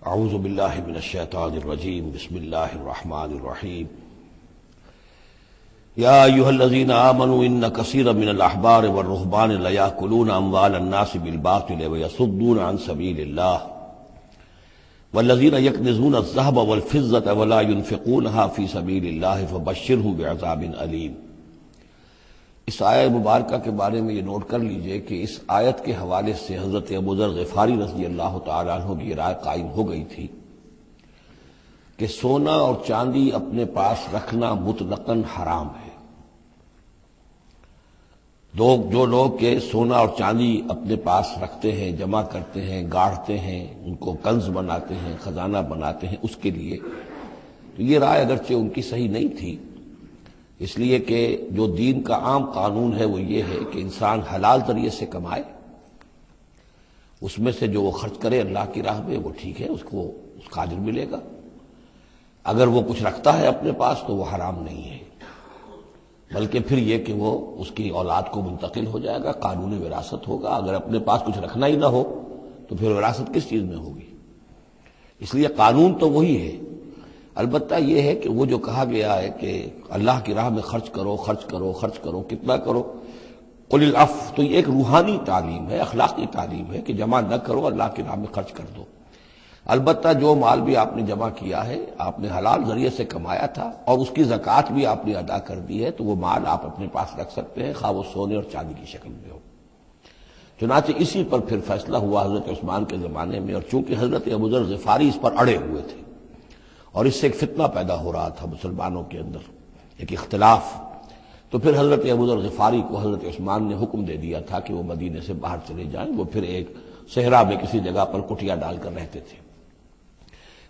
اعوذ باللہ من الشیطان الرجیم بسم اللہ الرحمن الرحیم یا ایھا الذین آمنوا ان کثیرا من الاحبار والرہبان لیأکلون اموال الناس بالباطل ویصدون عن سبیل اللہ والذین یکنزون الذہب والفضة ولا ينفقونها فی سبیل اللہ فبشرھم بعذاب علیم۔ اس آیت مبارکہ کے بارے میں یہ نوٹ کر لیجئے کہ اس آیت کے حوالے سے حضرت ابو ذر غفاری رضی اللہ تعالیٰ عنہ کی رائے قائم ہو گئی تھی کہ سونا اور چاندی اپنے پاس رکھنا مطلقاً حرام ہے۔ جو لوگ کہ سونا اور چاندی اپنے پاس رکھتے ہیں، جمع کرتے ہیں، گاڑتے ہیں، ان کو کنز بناتے ہیں، خزانہ بناتے ہیں اس کے لیے، تو یہ رائے اگرچہ ان کی صحیح نہیں تھی، اس لیے کہ جو دین کا عام قانون ہے وہ یہ ہے کہ انسان حلال ذریعے سے کمائے، اس میں سے جو وہ خرچ کرے اللہ کی راہ میں وہ ٹھیک ہے، اس کو اس کا اجر ملے گا۔ اگر وہ کچھ رکھتا ہے اپنے پاس تو وہ حرام نہیں ہے، بلکہ پھر یہ کہ وہ اس کی اولاد کو منتقل ہو جائے گا، قانون وراثت ہوگا۔ اگر اپنے پاس کچھ رکھنا ہی نہ ہو تو پھر وراثت کس چیز میں ہوگی؟ اس لیے قانون تو وہی ہے، البتہ یہ ہے کہ وہ جو کہا گیا ہے کہ اللہ کی راہ میں خرچ کرو، خرچ کرو، خرچ کرو، کتنا کرو، قل العفو، تو یہ ایک روحانی تعلیم ہے، اخلاقی تعلیم ہے کہ جمع نہ کرو، اللہ کی راہ میں خرچ کر دو۔ البتہ جو مال بھی آپ نے جمع کیا ہے، آپ نے حلال ذریعے سے کمایا تھا اور اس کی زکوٰۃ بھی آپ نے ادا کر دی ہے، تو وہ مال آپ اپنے پاس رکھ سکتے ہیں، خواہ وہ سونے اور چاندی کی شکل میں ہو۔ چنانچہ اسی پر پھر فیصلہ ہوا حضرت عثمان کے زمانے میں، اور چونکہ حضرت ابو ذر غفاری اس پر اڑے ہوئے تھے اور اس سے ایک فتنہ پیدا ہو رہا تھا مسلمانوں کے اندر، ایک اختلاف، تو پھر حضرت ابو ذر غفاری کو حضرت عثمان نے حکم دے دیا تھا کہ وہ مدینے سے باہر چلے جائیں۔ وہ پھر ایک صحرا میں کسی جگہ پر کٹیا ڈال کر رہتے تھے۔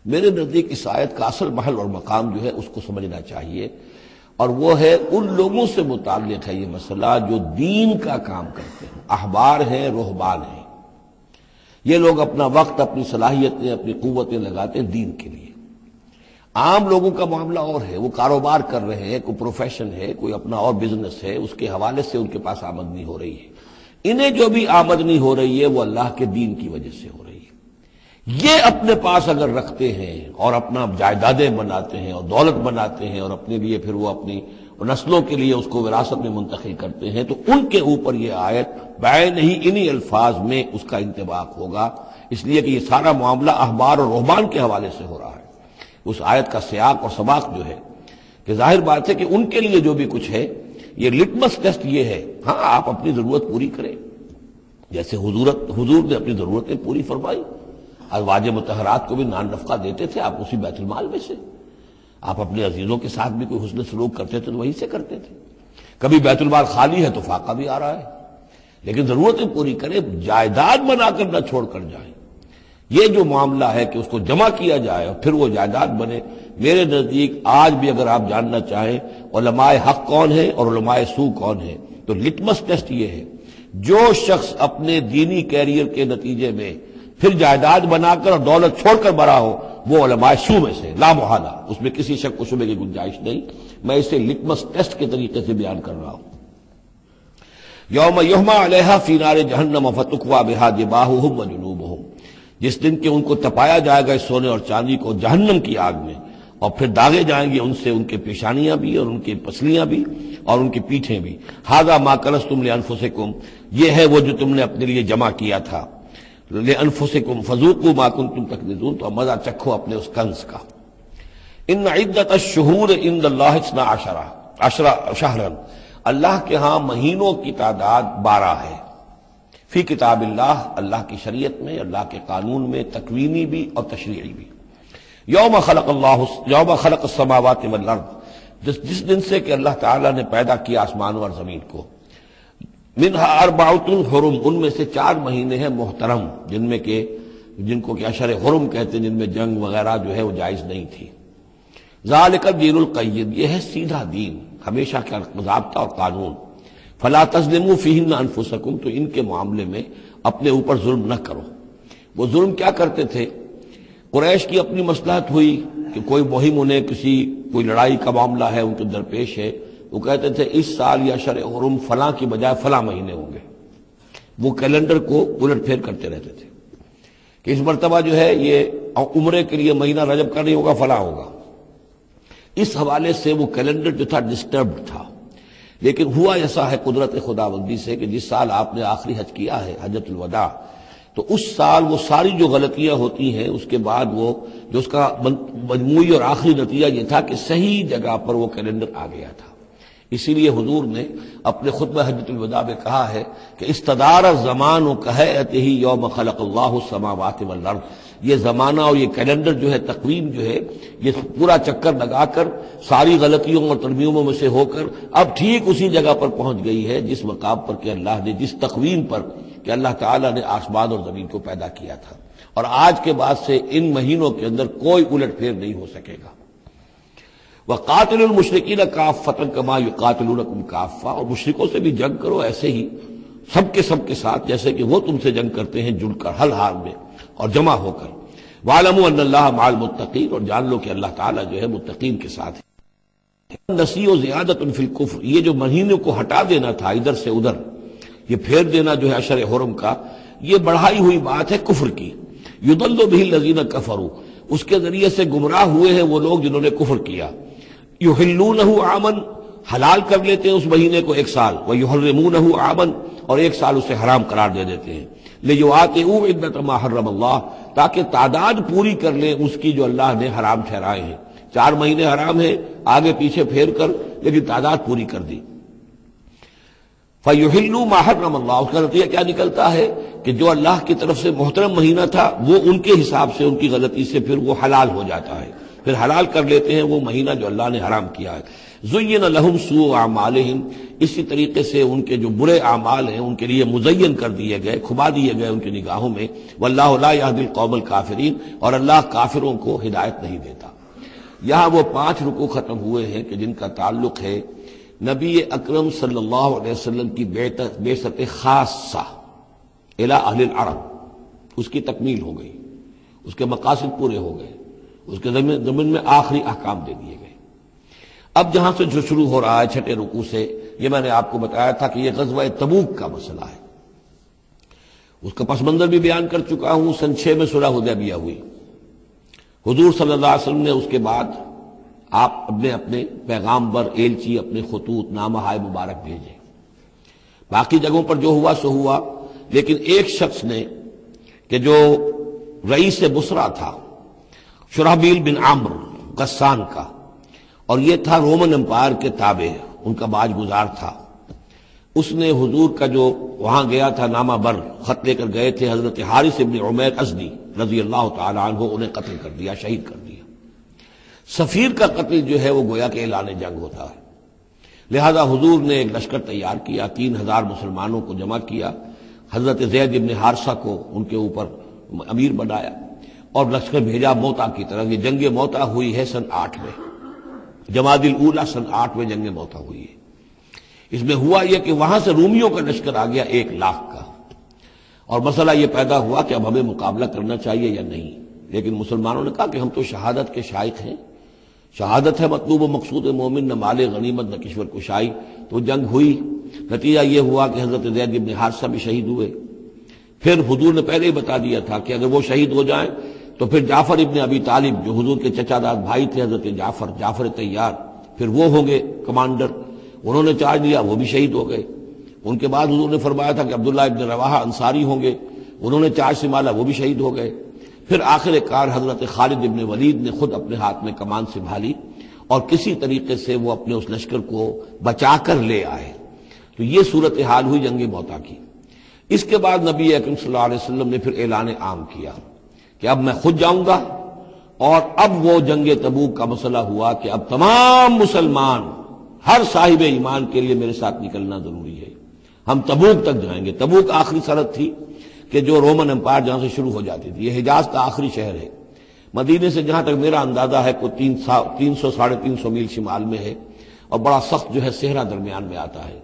میرے نزدیک اس آیت کا اصل محل اور مقام جو ہے اس کو سمجھنا چاہیے، اور وہ ہے ان لوگوں سے متعلق ہے یہ مسئلہ جو دین کا کام کرتے ہیں، احبار ہیں، رہبان ہیں۔ یہ لوگ اپنا وقت، اپنی صلاحیتیں، اپنی قوتیں لگاتے ہیں دین کے لیے۔ عام لوگوں کا معاملہ اور ہے، وہ کاروبار کر رہے ہیں، کوئی پروفیشن ہے، کوئی اپنا اور بزنس ہے، اس کے حوالے سے ان کے پاس آمدنی ہو رہی ہے۔ انہیں جو بھی آمدنی ہو رہی ہے وہ اللہ کے دین کی وجہ سے ہو رہی ہے۔ یہ اپنے پاس اگر رکھتے ہیں اور اپنا جائیدادیں بناتے ہیں اور دولت بناتے ہیں اور اپنے لیے پھر وہ اپنی نسلوں کے لیے اس کو وراثت میں منتقل کرتے ہیں، تو ان کے اوپر یہ آیت بعین ہی انہی الفاظ میں اس کا انطباق ہوگا، اس لیے کہ یہ سارا معاملہ احبار اور رہبان کے حوالے سے ہو رہا ہے۔ اس آیت کا سیاق اور سباق جو ہے کہ ظاہر بات ہے کہ ان کے لیے جو بھی کچھ ہے، یہ لٹمس ٹیسٹ یہ ہے، ہاں آپ اپنی ضرورت پوری کریں، جیسے حضور نے اپنی ضرورتیں پوری فرمائی، ازواج مطہرات کو بھی نان نفقہ دیتے تھے آپ اسی بیت المال میں سے، آپ اپنے عزیزوں کے ساتھ بھی کوئی حسن سلوک کرتے تھے تو وہیں سے کرتے تھے۔ کبھی بیت المال خالی ہے تو فاقہ بھی آ رہا ہے، لیکن ضرورتیں پوری کریں، جائیداد بنا کر نہ چھوڑ کر جائیں۔ یہ جو معاملہ ہے کہ اس کو جمع کیا جائے اور پھر وہ جائیداد بنے، میرے نزدیک آج بھی اگر آپ جاننا چاہیں علماء حق کون ہیں اور علماء سو کون ہیں، تو لٹمس ٹیسٹ یہ ہے، جو شخص اپنے دینی کیریئر کے نتیجے میں پھر جائیداد بنا کر اور دولت چھوڑ کر بڑا ہو، وہ علماء سو میں سے لا محالہ، اس میں کسی شک و شبے کی گنجائش نہیں۔ میں اسے لٹمس ٹیسٹ کے طریقے سے بیان کر رہا ہوں۔ یوم یحمى علیہا فی نار جہنم فتکوی بہا جباہہم وجنوبہم، جس دن کہ ان کو تپایا جائے گا اس سونے اور چاندی کو جہنم کی آگ میں، اور پھر داغے جائیں گے ان سے ان کے پیشانیاں بھی اور ان کی پسلیاں بھی اور ان کی پیٹھیں بھی۔ ھذا ما کنزتم لانفسکم، یہ ہے وہ جو تم نے اپنے لیے جمع کیا تھا، لانفسکم فذوقوا ما کنتم تکنزون، تو مزہ چکھو اپنے اس کنز کا۔ ان عدت الشہور عند اللہ 12 شہرا، اللہ کے ہاں مہینوں کی تعداد 12 ہے، فی کتاب اللہ، اللہ کی شریعت میں، اللہ کے قانون میں، تکوینی بھی اور تشریعی بھی۔ یوم خلق السماوات والارض، جس دن سے کہ اللہ تعالیٰ نے پیدا کیا آسمان اور زمین کو، منہا اربعۃ حرم، ان میں سے 4 مہینے ہیں محترم، جن کو کہ اشہر حرم کہتے ہیں، جن میں جنگ وغیرہ جو ہے وہ جائز نہیں تھی۔ ذالک الدین القیم، یہ ہے سیدھا دین، ہمیشہ کا ضابطہ اور قانون۔ فلا تظلموا فیہن انفسکم، تو ان کے معاملے میں اپنے اوپر ظلم نہ کرو۔ وہ ظلم کیا کرتے تھے؟ قریش کی اپنی مصلحت ہوئی کہ کوئی مہم انہیں کوئی لڑائی کا معاملہ ہے ان کے درپیش ہے، وہ کہتے تھے اس سال یا شرع حرم فلاں کی بجائے فلاں مہینے ہوں گے، وہ کیلنڈر کو الٹ پھیر کرتے رہتے تھے۔ کہ اس مرتبہ جو ہے یہ عمرے کے لیے مہینہ رجب کا نہیں ہوگا، فلاں ہوگا۔ اس حوالے سے وہ کیلنڈر جو تھا ڈسٹربڈ تھا، لیکن ہوا ایسا ہے قدرت خداوندی سے کہ جس سال آپ نے آخری حج کیا ہے، حجۃ الوداع، تو اس سال وہ ساری جو غلطیاں ہوتی ہیں اس کے بعد وہ جو اس کا مجموعی اور آخری نتیجہ یہ تھا کہ صحیح جگہ پر وہ کیلنڈر آ گیا تھا۔ اسی لیے حضور نے اپنے خطبہ حجۃ الوداع میں کہا ہے کہ استدار الزمان کہیئتہ یوم خلق اللہ السماوات والارض، یہ زمانہ اور یہ کیلنڈر جو ہے، تقویم جو ہے، یہ پورا چکر لگا کر ساری غلطیوں اور ترمیموں میں سے ہو کر اب ٹھیک اسی جگہ پر پہنچ گئی ہے جس مقام پر کہ اللہ نے، جس تقویم پر کہ اللہ تعالیٰ نے آسمان اور زمین کو پیدا کیا تھا، اور آج کے بعد سے ان مہینوں کے اندر کوئی الٹ پھیر نہیں ہو سکے گا۔ وَقَاتِلُوا الْمُشْرِكِينَ كَافَّةً كَمَا يُقَاتِلُونَكُمْ كَافَّةً، اور مشرکوں سے بھی جنگ کرو ایسے ہی سب کے ساتھ جیسے کہ وہ تم سے جنگ کرتے ہیں، جڑ کر، حل حال میں اور جمع ہو کر۔ وَاعْلَمُوا أَنَّ اللَّهَ مَعَ الْمُتَّقِينَ، اور جان لو کہ اللہ تعالیٰ جو ہے متقین کے ساتھ ہے۔ نسیء زیادۃ فی الکفر، یہ جو مہینوں کو ہٹا دینا تھا ادھر سے ادھر، یہ پھیر دینا جو ہے اشر حرم کا، یہ بڑھائی ہوئی بات ہے کفر کی۔ یضل بہ الذین کفروا، اس کے ذریعے سے گمراہ ہوئے ہیں وہ لوگ جنہوں نے کفر کیا۔ یحلونہ عاما، حلال کر لیتے ہیں اس مہینے کو ایک سال، ویحرمونہ عاما، اور ایک سال اسے حرام قرار دے دیتے ہیں۔ لیواطئوا عدۃ ما حرم اللہ، تاکہ تعداد پوری کر لیں اس کی جو اللہ نے حرام ٹھہرائے ہیں۔ 4 مہینے حرام ہیں آگے پیچھے پھیر کر، لیکن تعداد پوری کر دی۔ فَيُحِلُّوا مَا حَرَّمَ اللَّهُ، اس کا نتیجہ کیا نکلتا ہے کہ جو اللہ کی طرف سے محترم مہینہ تھا وہ ان کے حساب سے، ان کی غلطی سے پھر وہ حلال ہو جاتا ہے، پھر حلال کر لیتے ہیں وہ مہینہ جو اللہ نے حرام کیا ہے۔ زُيِّنَ لَهُمْ سُوءُ أَعْمَالِهِمْ، اسی طریقے سے ان کے جو برے اعمال ہیں ان کے لیے مزین کر دیے گئے، کھبا دیے گئے ان کی نگاہوں میں۔ وَاللَّهُ لَا يَهْدِي الْقَوْمَ الْكَافِرِينَ، اور اللہ کافروں کو ہدایت نہیں دیتا۔ یہاں وہ 5 رکوع ختم ہوئے ہیں کہ جن کا تعلق ہے نبی اکرم صلی اللہ علیہ وسلم کی بعثت خاصہ الی اہل العرب، اس کی تکمیل ہو گئی، اس کے مقاصد پورے ہو گئے، اس کے ضمن میں آخری احکام دے دیے گئے۔ اب جہاں سے جو شروع ہو رہا ہے 6 رکوع سے، یہ میں نے آپ کو بتایا تھا کہ یہ غزوہ تبوک کا مسئلہ ہے، اس کا پس منظر بھی بیان کر چکا ہوں۔ سن 6 میں صلح حدیبیہ ہوئی، حضور صلی اللہ علیہ وسلم نے اس کے بعد آپ اپنے پیغامبر، ایلچی، اپنے خطوط، نامہ ہائے مبارک بھیجے۔ باقی جگہوں پر جو ہوا سو ہوا، لیکن ایک شخص نے کہ جو رئیس بصرہ تھا، شرحبیل بن عمرو غسان کا، اور یہ تھا رومن امپائر کے تابع، ان کا باج گزار تھا، اس نے حضور کا جو وہاں گیا تھا نامہ بر خط لے کر گئے تھے حضرت حارث بن عمیر ازدی رضی اللہ تعالی عنہ، انہیں قتل کر دیا، شہید کر دیا۔ سفیر کا قتل جو ہے وہ گویا کہ اعلان جنگ ہوتا ہے، لہذا حضور نے ایک لشکر تیار کیا، 3000 مسلمانوں کو جمع کیا، حضرت زید بن حارثہ کو ان کے اوپر امیر بنایا اور لشکر بھیجا موتا کی طرف۔ یہ جنگ موتا ہوئی ہے سن 8 میں، جمادی الاولیٰ سن 8 میں جنگ موتا ہوئی ہے۔ اس میں ہوا یہ کہ وہاں سے رومیوں کا لشکر آ گیا 1 لاکھ کا، اور مسئلہ یہ پیدا ہوا کہ اب ہمیں مقابلہ کرنا چاہیے یا نہیں، لیکن مسلمانوں نے کہا کہ ہم تو شہادت کے شائق ہیں، شہادت ہے مطلوب و مقصود مومن، نہ مال غنیمت نہ کشور کشائی۔ تو جنگ ہوئی، نتیجہ یہ ہوا کہ حضرت زید بن حارثہ بھی شہید ہوئے۔ پھر حضور نے پہلے ہی بتا دیا تھا کہ اگر وہ شہید ہو جائیں تو پھر جعفر ابن ابی طالب جو حضور کے چچا داد بھائی تھے، حضرت جعفر طیار، پھر وہ ہوں گے کمانڈر، انہوں نے چارج لیا، وہ بھی شہید ہو گئے۔ ان کے بعد حضور نے فرمایا تھا کہ عبداللہ ابن رواحہ انصاری ہوں گے، انہوں نے چارج سنبھالا، وہ بھی شہید ہو گئے۔ پھر آخر کار حضرت خالد ابن ولید نے خود اپنے ہاتھ میں کمان سنبھالی اور کسی طریقے سے وہ اپنے اس لشکر کو بچا کر لے آئے۔ تو یہ صورتحال ہوئی جنگ موتا کی۔ اس کے بعد نبی اکرم صلی اللہ علیہ وسلم نے پھر اعلان عام کیا کہ اب میں خود جاؤں گا، اور اب وہ جنگ تبوک کا مسئلہ ہوا کہ اب تمام مسلمان، ہر صاحب ایمان کے لیے میرے ساتھ نکلنا ضروری ہے، ہم تبوک تک جائیں گے۔ تبوک آخری سرحد تھی کہ جو رومن امپائر جہاں سے شروع ہو جاتی تھی، یہ حجاز کا آخری شہر ہے، مدینے سے جہاں تک میرا اندازہ ہے کوئی 300 350 میل شمال میں ہے، اور بڑا سخت جو ہے صحرا درمیان میں آتا ہے۔